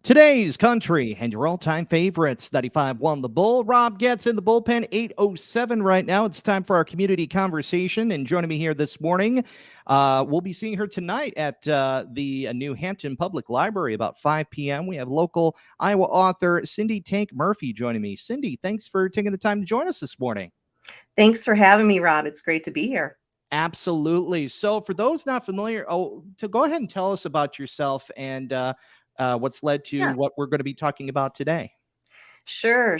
Today's country and your all-time favorites. 95.1 The Bull. Rob Getz in the bullpen. 8:07 right now. It's time for our community conversation. And joining me here this morning, we'll be seeing her tonight at the New Hampton Public Library about 5 p.m. We have local Iowa author Cindy Tank Murphy joining me. Cindy, thanks for taking the time to join us this morning. Thanks for having me, Rob. It's great to be here. Absolutely. So, for those not familiar, to go ahead and tell us about yourself and what's led to Yeah, what we're going to be talking about today. sure.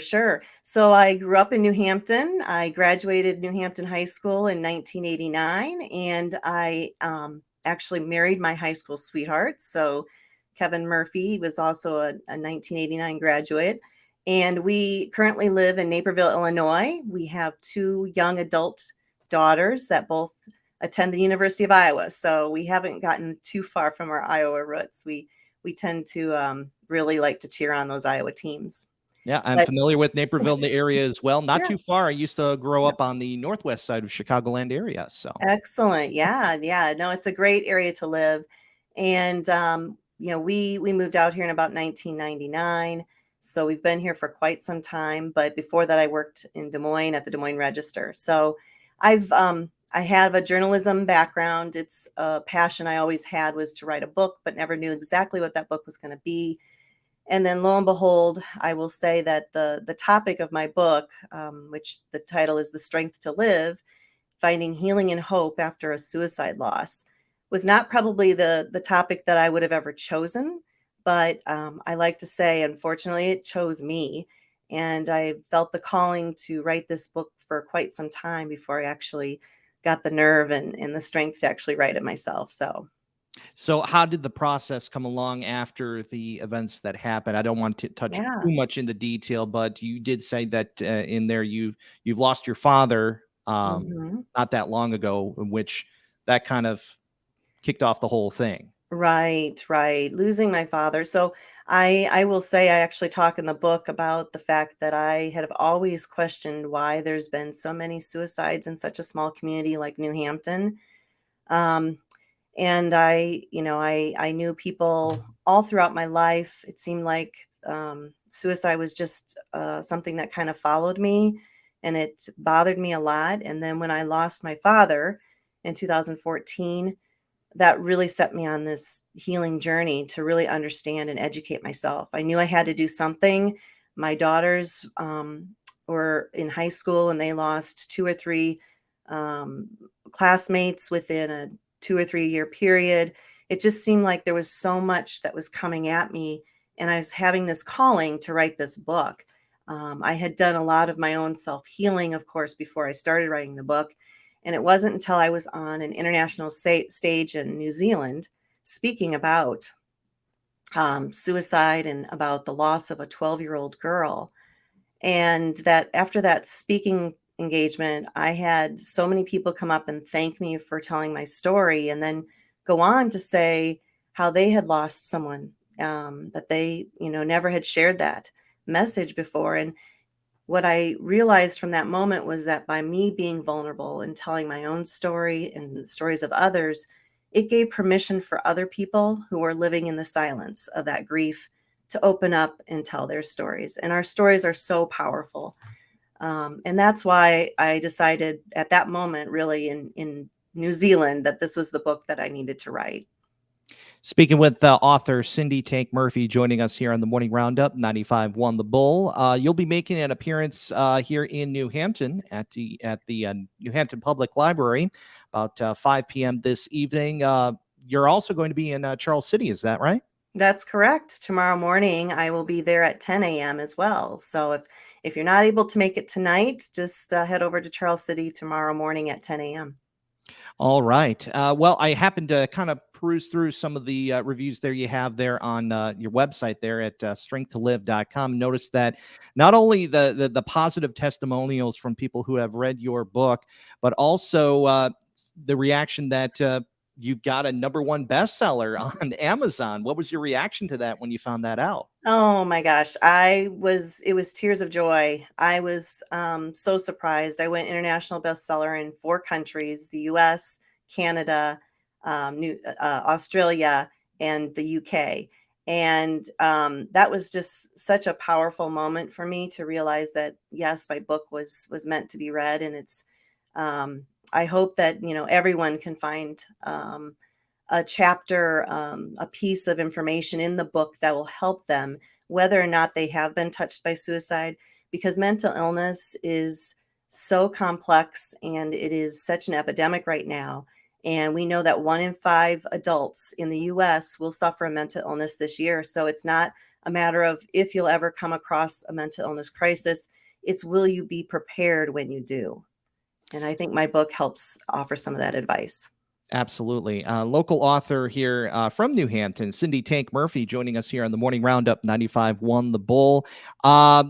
So I grew up in New Hampton. I graduated New Hampton High School in 1989, and I actually married my high school sweetheart. So Kevin Murphy was also a 1989 graduate. And we currently live in Naperville, Illinois. We have two young adult daughters that both attend the University of Iowa. So we haven't gotten too far from our Iowa roots. We tend to really like to cheer on those Iowa teams. Yeah, I'm But familiar with Naperville in the area as well. Not yeah, too far. I used to grow yeah, up on the northwest side of Chicagoland area. So, excellent. Yeah. No, it's a great area to live. And we moved out here in about 1999. So we've been here for quite some time. But before that, I worked in Des Moines at the Des Moines Register. So I have a journalism background. It's a passion I always had was to write a book, but never knew exactly what that book was going to be. And then lo and behold, I will say that the topic of my book, which the title is The Strength to Live, Finding Healing and Hope After a Suicide Loss, was not probably the topic that I would have ever chosen. But I like to say, unfortunately, it chose me. And I felt the calling to write this book for quite some time before I actually got the nerve and the strength to actually write it myself. so how did the process come along after the events that happened? I don't want to touch Yeah. too much into detail, but you did say that in there you've lost your father Mhm. not that long ago, in which that kind of kicked off the whole thing. Right. Losing my father. So I will say I actually talk in the book about the fact that I have always questioned why there's been so many suicides in such a small community like New Hampton. Um, and I knew people all throughout my life. It seemed like suicide was just something that kind of followed me, and it bothered me a lot. And then when I lost my father in 2014, that really set me on this healing journey to really understand and educate myself. I knew I had to do something. My daughters were in high school and they lost two or three um, classmates within a 2 or 3 year period. It just seemed like there was so much that was coming at me, and I was having this calling to write this book. I had done a lot of my own self healing, of course, before I started writing the book. And it wasn't until I was on an international stage in New Zealand speaking about suicide and about the loss of a 12-year-old girl. And that after that speaking engagement, I had so many people come up and thank me for telling my story and then go on to say how they had lost someone, that they, never had shared that message before. And what I realized from that moment was that by me being vulnerable and telling my own story and the stories of others, it gave permission for other people who were living in the silence of that grief to open up and tell their stories. And our stories are so powerful. And that's why I decided at that moment, really in New Zealand, that this was the book that I needed to write. Speaking with author Cindy Tank Murphy joining us here on the Morning Roundup, 95.1 The Bull. You'll be making an appearance here in New Hampton at the New Hampton Public Library about 5 p.m. this evening. You're also going to be in Charles City, is that right? That's correct. Tomorrow morning, I will be there at 10 a.m. as well. So if you're not able to make it tonight, just head over to Charles City tomorrow morning at 10 a.m. All right. Well, I happened to kind of peruse through some of the reviews there you have there on your website there at strengthtolive.com. Notice that not only the positive testimonials from people who have read your book, but also the reaction that you've got a #1 bestseller on Amazon. What was your reaction to that when you found that out? Oh my gosh, it was tears of joy. I was so surprised. I went international bestseller in 4 countries: the US, Canada, Australia, and the UK. And that was just such a powerful moment for me to realize that, yes, my book was meant to be read. And it's, I hope that, everyone can find a chapter, a piece of information in the book that will help them, whether or not they have been touched by suicide, because mental illness is so complex and it is such an epidemic right now. And we know that 1 in 5 adults in the US will suffer a mental illness this year. So it's not a matter of if you'll ever come across a mental illness crisis, it's will you be prepared when you do? And I think my book helps offer some of that advice. Absolutely. Local author here from New Hampton, Cindy Tank Murphy, joining us here on the Morning Roundup 95.1 The Bull.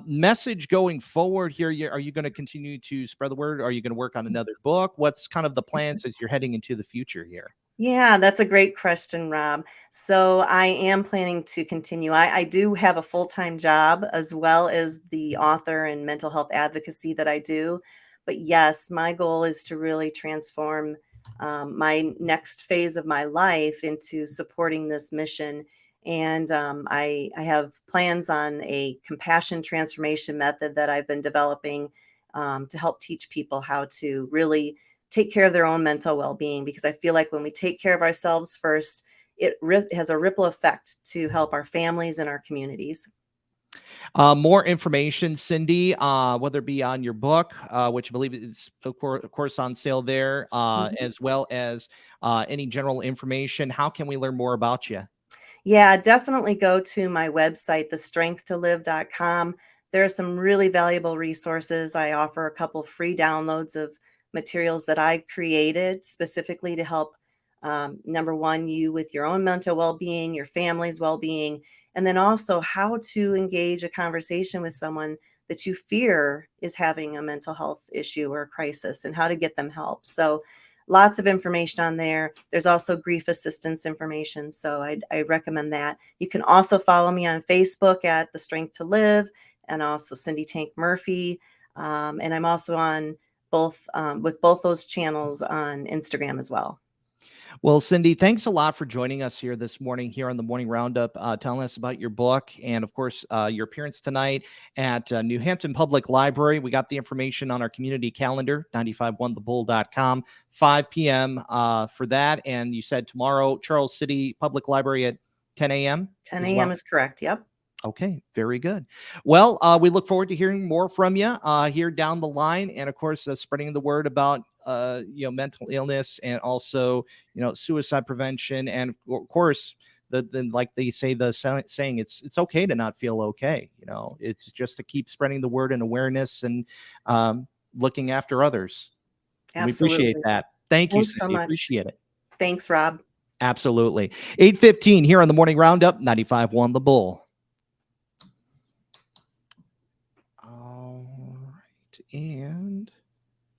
Message going forward here. Are you going to continue to spread the word? Are you going to work on another book? What's kind of the plans as you're heading into the future here? Yeah, that's a great question, Rob. So I am planning to continue. I do have a full-time job as well as the author and mental health advocacy that I do. But yes, my goal is to really transform my next phase of my life into supporting this mission. And I have plans on a compassion transformation method that I've been developing to help teach people how to really take care of their own mental well-being, because I feel like when we take care of ourselves first, it has a ripple effect to help our families and our communities. More information, Cindy, whether it be on your book, which I believe is, of course, on sale there, Mhm. as well as any general information. How can we learn more about you? Yeah, definitely go to my website, thestrengthtolive.com. There are some really valuable resources. I offer a couple free downloads of materials that I created specifically to help, number one, you with your own mental well being, your family's well being, and then also how to engage a conversation with someone that you fear is having a mental health issue or a crisis, and how to get them help. So, lots of information on there. There's also grief assistance information. So I recommend that. You can also follow me on Facebook at The Strength to Live, and also Cindy Tank Murphy. And I'm also on both, with both those channels on Instagram as well. Well, Cindy, thanks a lot for joining us here this morning here on the Morning Roundup, telling us about your book and, of course, your appearance tonight at New Hampton Public Library. We got the information on our community calendar, 951thebull.com, 5 p.m. For that. And you said tomorrow, Charles City Public Library at 10 a.m. 10 as a.m. well. is correct. Yep. Okay, very good. Well, we look forward to hearing more from you here down the line, and of course, spreading the word about mental illness and also suicide prevention, and of course, the like they say saying it's okay to not feel okay. It's just to keep spreading the word and awareness and looking after others. And we appreciate Absolutely. that. Thank you, Thanks so Cindy. much. Appreciate it. Thanks, Rob. Absolutely. 8:15 here on the Morning Roundup, 95.1 The Bull. All right. And